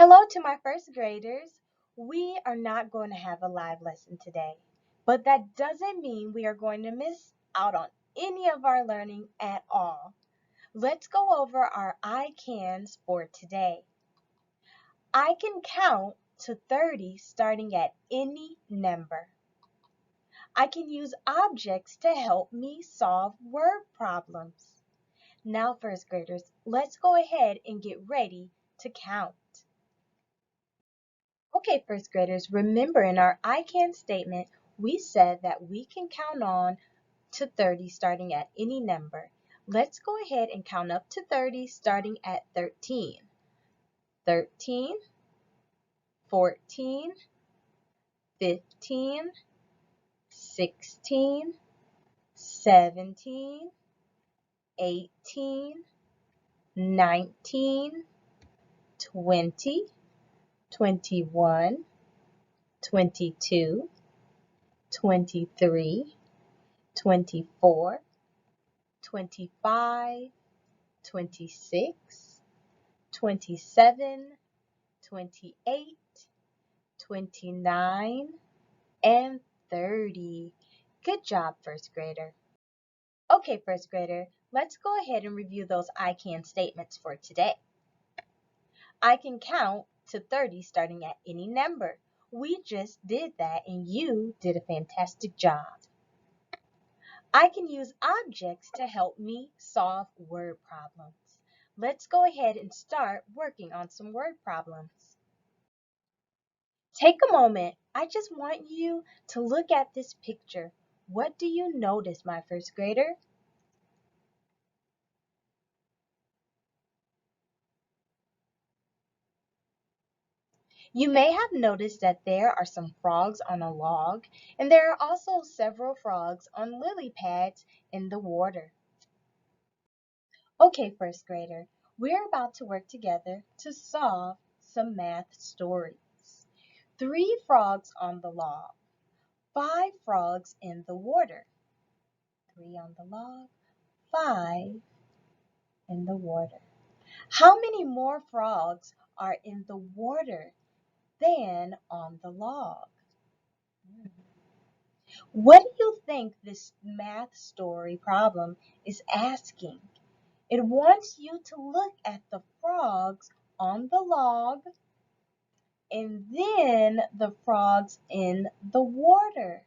Hello to my first graders. We are not going to have a live lesson today, but that doesn't mean we are going to miss out on any of our learning at all. Let's go over our I cans for today. I can count to 30 starting at any number. I can use objects to help me solve word problems. Now, first graders, let's go ahead and get ready to count. Okay, first graders, remember in our I can statement, we said that we can count on to 30 starting at any number. Let's go ahead and count up to 30 starting at 13. 13, 14, 15, 16, 17, 18, 19, 20, 21, 22, 23, 24, 25, 26, 27, 28, 29, and 30. Good job, first grader. Okay, first grader, let's go ahead and review those I can statements for today. I can count to 30 starting at any number. We just did that and you did a fantastic job. I can use objects to help me solve word problems. Let's go ahead and start working on some word problems. Take a moment. I just want you to look at this picture. What do you notice, my first grader? You may have noticed that there are some frogs on a log, and there are also several frogs on lily pads in the water. Okay, first grader, we're about to work together to solve some math stories. 3 frogs on the log, 5 frogs in the water. 3 on the log, 5 in the water. How many more frogs are in the water than on the log? What do you think this math story problem is asking? It wants you to look at the frogs on the log and then the frogs in the water.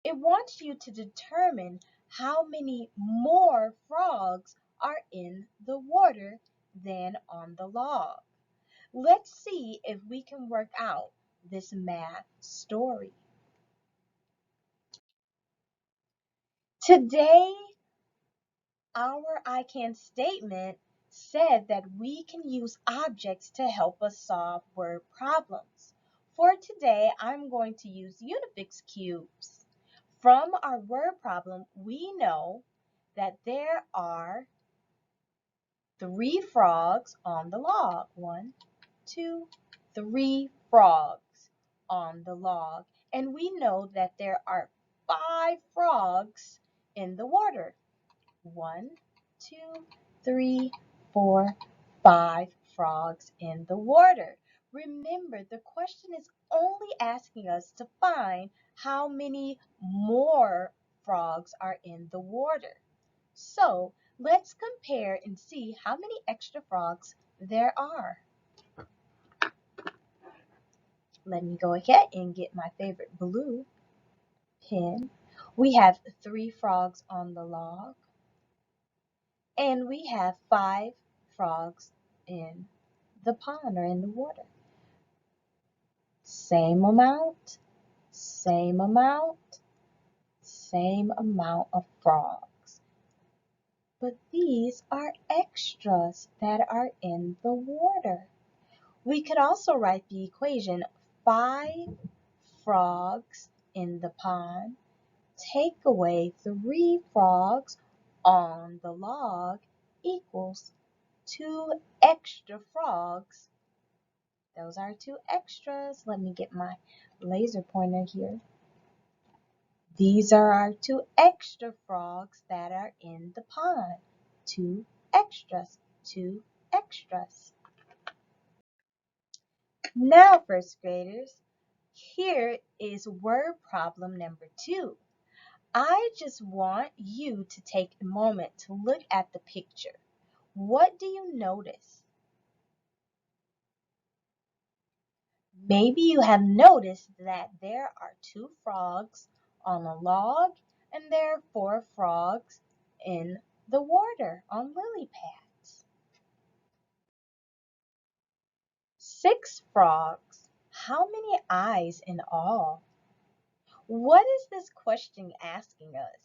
It wants you to determine how many more frogs are in the water than on the log. Let's see if we can work out this math story. Today, our I can statement said that we can use objects to help us solve word problems. For today, I'm going to use Unifix cubes. From our word problem, we know that there are 3 frogs on the log. 1, 2, 3 frogs on the log. And we know that there are 5 frogs in the water. 1, 2, 3, 4, 5 frogs in the water. Remember, the question is only asking us to find how many more frogs are in the water. So let's compare and see how many extra frogs there are. Let me go ahead and get my favorite blue pen. We have 3 frogs on the log, and we have 5 frogs in the pond or in the water. Same amount, same amount, same amount of frogs. But these are extras that are in the water. We could also write the equation 5 frogs in the pond, take away 3 frogs on the log equals 2 extra frogs. Those are 2 extras. Let me get my laser pointer here. These are our 2 extra frogs that are in the pond. 2 extras, 2 extras. Now, first graders, here is word problem number 2. I just want you to take a moment to look at the picture. What do you notice? Maybe you have noticed that there are 2 frogs on a log and there are 4 frogs in the water on lily pads. 6 frogs. How many eyes in all? What is this question asking us?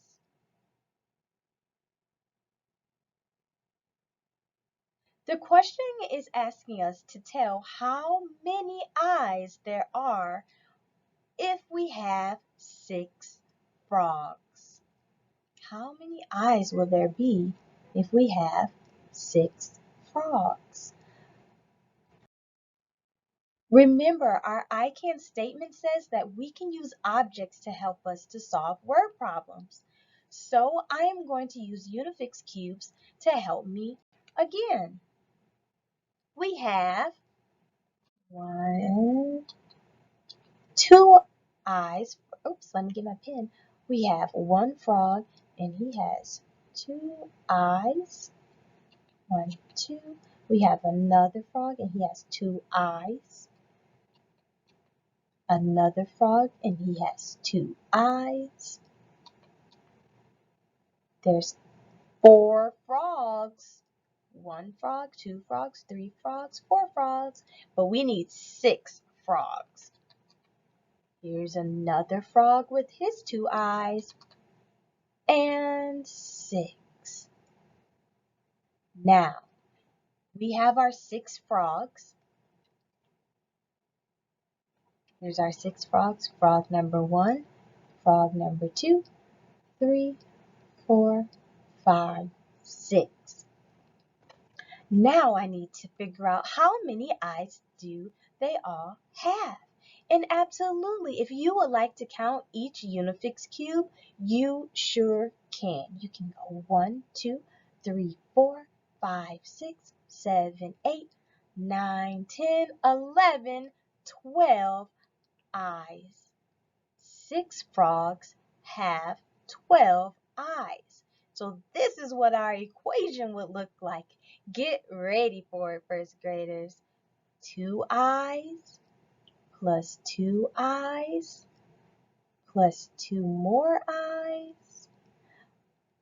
The question is asking us to tell how many eyes there are if we have 6 frogs. How many eyes will there be if we have 6 frogs? Remember, our I can statement says that we can use objects to help us to solve word problems. So I am going to use Unifix cubes to help me again. We have 1, 2 eyes. Oops, let me get my pen. We have 1 frog and he has 2 eyes. 1, 2. We have another frog and he has 2 eyes. Another frog and he has 2 eyes. There's 4 frogs. 1 frog, 2 frogs, 3 frogs, 4 frogs. But we need 6 frogs. Here's another frog with his 2 eyes. And 6. Now, we have our 6 frogs. Here's our 6 frogs. Frog number 1, frog number 2, 3, 4, 5, 6. Now I need to figure out how many eyes do they all have. And absolutely, if you would like to count each Unifix cube, you sure can. You can go 1, 2, 3, 4, 5, 6, 7, 8, 9, 10, 11, 12 eyes. 6 frogs have 12 eyes. So this is what our equation would look like. Get ready for it, first graders. 2 eyes plus 2 eyes plus 2 more eyes.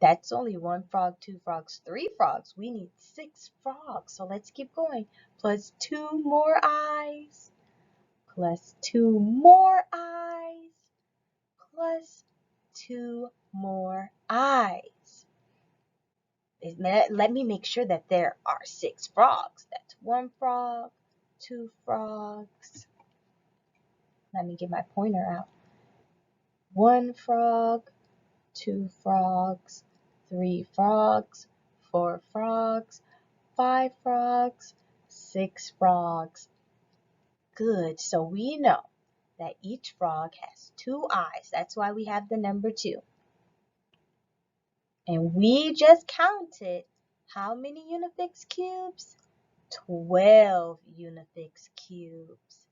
That's only 1 frog, 2 frogs, 3 frogs. We need 6 frogs. So let's keep going. Plus 2 more eyes plus 2 more eyes plus 2 more eyes. Let me make sure that there are 6 frogs. That's 1 frog, 2 frogs. Let me get my pointer out. 1 frog, 2 frogs, 3 frogs, 4 frogs, 5 frogs, 6 frogs. Good. So we know that each frog has 2 eyes. That's why we have the number 2. And we just counted how many Unifix cubes? 12 Unifix cubes.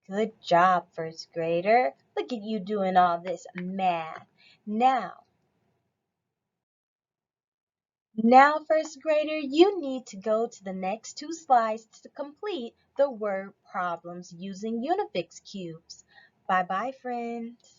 Good job, first grader. Look at you doing all this math. Now, first grader, you need to go to the next 2 slides to complete the word problems using Unifix cubes. Bye-bye, friends.